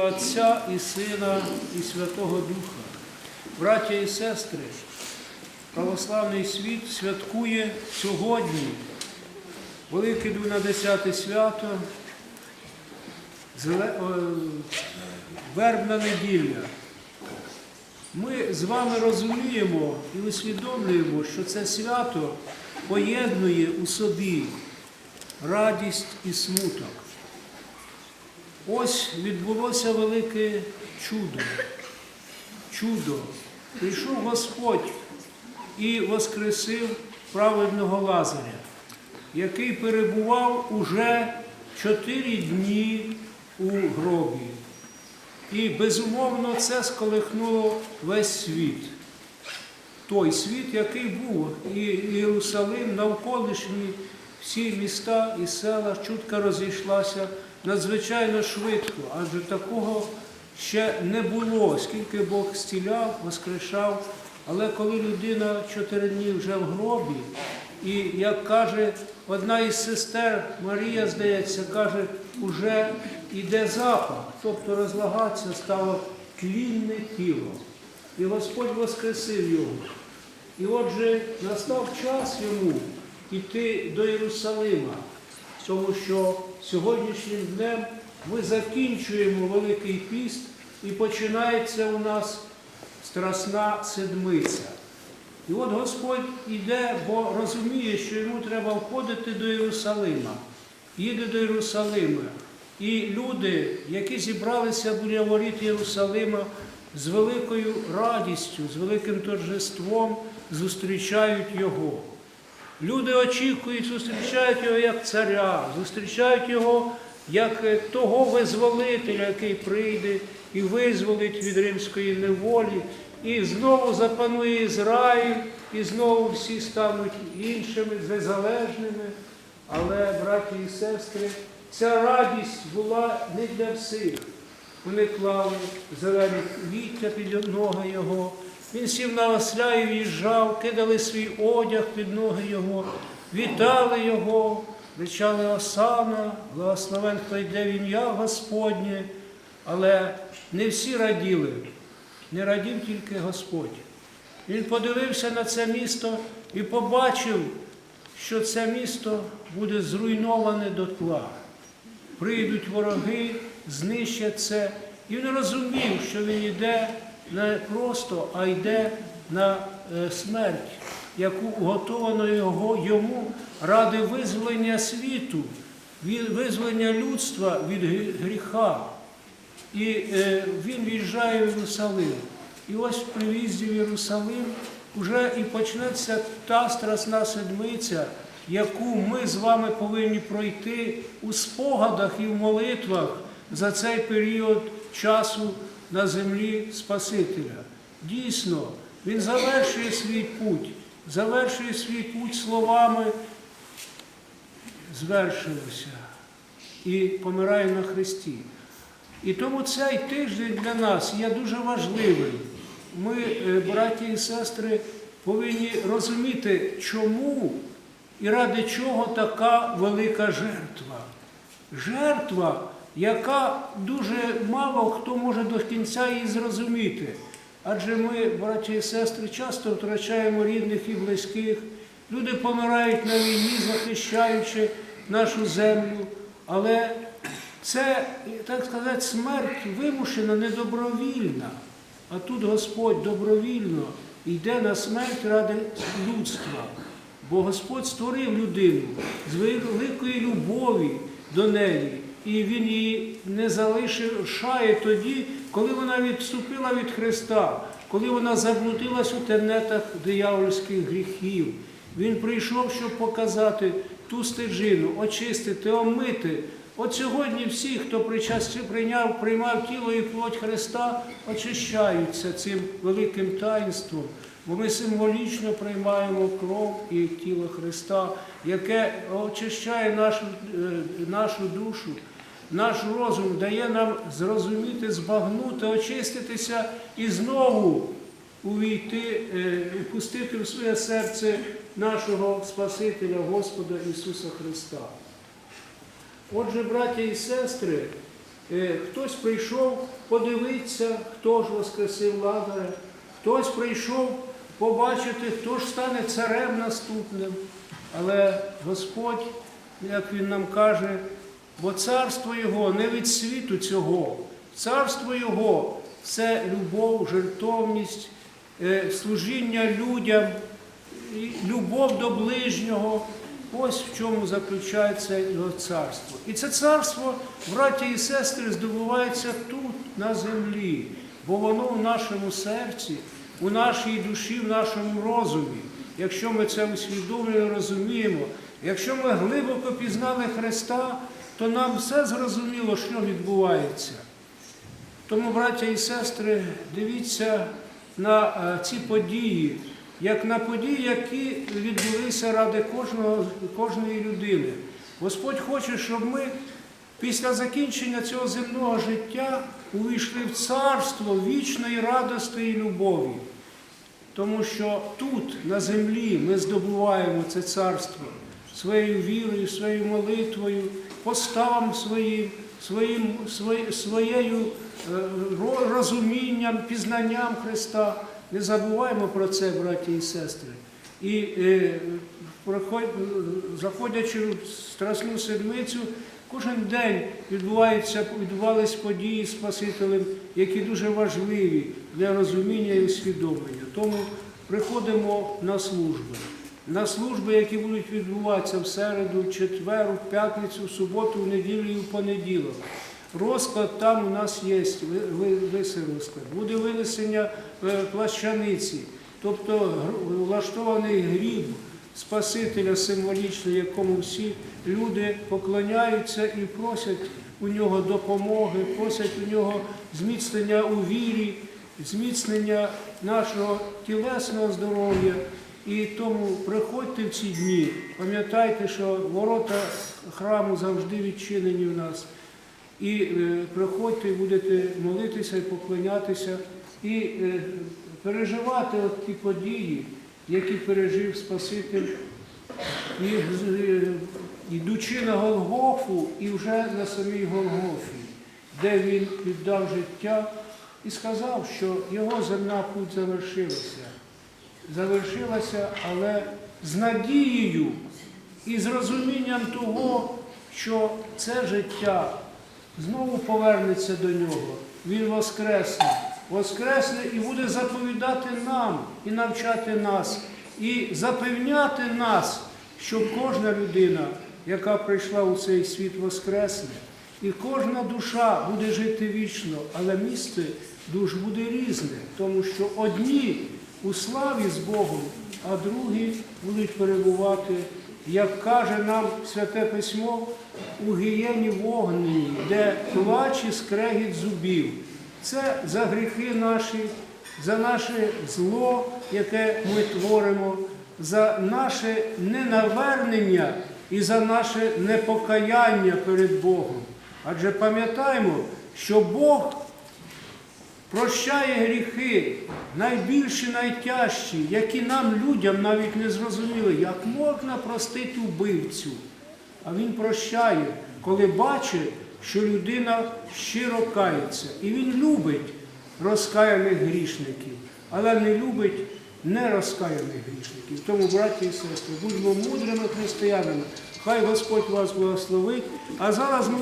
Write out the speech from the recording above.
Отця і Сина, і Святого Духа. Браття і сестри, православний світ святкує сьогодні Велике Дванадесяте свято, Вербна неділя. Ми з вами розуміємо і усвідомлюємо, що це свято поєднує у собі радість і смуток. Ось відбулося велике чудо. Чудо. Прийшов Господь і воскресив праведного Лазаря, який перебував уже 4 дні у гробі. І, безумовно, це сколихнуло весь світ. Той світ, який був, і Єрусалим, навколишні всі міста і села, чутка розійшлася надзвичайно швидко, адже такого ще не було, скільки Бог зціляв, воскрешав. Але коли людина 4 дні вже в гробі, і, як каже одна із сестер, Марія, здається, каже, уже йде запах, тобто розлагатися стало тлінне тіло. І Господь воскресив його. І отже, настав час йому йти до Єрусалима, тому що сьогоднішнім днем ми закінчуємо Великий піст і починається у нас Страсна Седмиця. І от Господь йде, бо розуміє, що йому треба входити до Єрусалима. Їде до Єрусалима. І люди, які зібралися біля воріт Єрусалима, з великою радістю, з великим торжеством зустрічають його. Люди очікують, зустрічають його як царя, зустрічають його як того визволителя, який прийде і визволить від римської неволі, і знову запанує Ізраїль, і знову всі стануть іншими, незалежними. Але, браті і сестри, ця радість була не для всіх. Вони клали зелені віття під ноги його. Він сів на осля і в'їжджав, кидали свій одяг під ноги його, вітали його, кричали Осана, благословен, хто йде в ім'я Господнє. Але не всі раділи, не радів тільки Господь. Він подивився на це місто і побачив, що це місто буде зруйноване дотла. Прийдуть вороги, знищать це. І він розумів, що він йде не просто, а йде на смерть, яку уготовано йому ради визволення світу, визволення людства від гріха. І він в'їжджає в Єрусалим. І ось при в'їзді в Єрусалим вже і почнеться та Страсна Седмиця, яку ми з вами повинні пройти у спогадах і в молитвах за цей період часу на землі Спасителя. Дійсно, він завершує свій путь словами «звершилося» і помирає на хресті. І тому цей тиждень для нас є дуже важливим. Ми, браті і сестри, повинні розуміти, чому і ради чого така велика жертва. Жертва, яка дуже мало хто може до кінця її зрозуміти. Адже ми, браті і сестри, часто втрачаємо рідних і близьких. Люди помирають на війні, захищаючи нашу землю. Але це, так сказати, смерть вимушена, недобровільна. А тут Господь добровільно йде на смерть ради людства. Бо Господь створив людину з великої любові до неї. І Він її не залишає тоді, коли вона відступила від Христа, коли вона заблудилась у тернетах диявольських гріхів. Він прийшов, щоб показати ту стежину, очистити, омити. От сьогодні всі, хто приймав тіло і плоть Христа, очищаються цим великим таїнством. Бо ми символічно приймаємо кров і тіло Христа, яке очищає нашу душу, наш розум, дає нам зрозуміти, збагнути, очиститися і знову увійти, впустити в своє серце нашого Спасителя, Господа Ісуса Христа. Отже, браття і сестри, Хтось прийшов подивитися, хто ж воскресив Лазаря, хтось прийшов побачити, хто ж стане царем наступним. Але Господь, як Він нам каже, бо царство Його не від світу цього, царство Його – це любов, жертовність, служіння людям, любов до ближнього. Ось в чому заключається його царство. І це царство, браті і сестри, здобувається тут, на землі, бо воно в нашому серці, у нашій душі, в нашому розумі. Якщо ми це усвідомлюємо, розуміємо, якщо ми глибоко пізнали Христа, то нам все зрозуміло, що відбувається. Тому, браття і сестри, дивіться на ці події, як на події, які відбулися ради кожної людини. Господь хоче, щоб ми після закінчення цього земного життя увійшли в царство вічної радості і любові. Тому що тут, на землі, ми здобуваємо це царство своєю вірою, своєю молитвою, поставом своєю розумінням, пізнанням Христа. Не забуваємо про це, браті і сестри. І заходячи в Страсну Седмицю, кожен день відбувались події з Спасителем, які дуже важливі для розуміння і усвідомлення. Тому приходимо на служби, які будуть відбуватися в середу, в четвер, в п'ятницю, в суботу, в неділю і в понеділок. Розклад там у нас є, висий розклад. Буде винесення плащаниці, тобто влаштований гріб Спасителя символічний, якому всі люди поклоняються і просять у нього допомоги, просять у нього зміцнення у вірі, зміцнення нашого тілесного здоров'я. І тому приходьте в ці дні, пам'ятайте, що ворота храму завжди відчинені в нас. І приходьте, будете молитися і поклонятися, і переживати ті події, які пережив Спаситель, йдучи на Голгофу і вже на самій Голгофі, де Він віддав життя і сказав, що його земна путь завершилася, але з надією і з розумінням того, що це життя знову повернеться до нього. Він воскресне і буде заповідати нам і навчати нас, і запевняти нас, що кожна людина, яка прийшла у цей світ, воскресне, і кожна душа буде жити вічно, але місце душ буде різне, тому що одні у славі з Богом, а другі будуть перебувати, як каже нам Святе Письмо, у гієні вогненній, де плач і скрегіт зубів. Це за гріхи наші, за наше зло, яке ми творимо, за наше ненавернення і за наше непокаяння перед Богом. Адже пам'ятаємо, що Бог прощає гріхи, найбільші, найтяжчі, які нам, людям, навіть не зрозуміли, як можна простити вбивцю. А Він прощає, коли бачить, що людина щиро кається. І Він любить розкаяних грішників, але не любить нерозкаяних грішників. Тому, браті і сестри, будьмо мудрими християнами. Хай Господь вас благословить. А зараз ми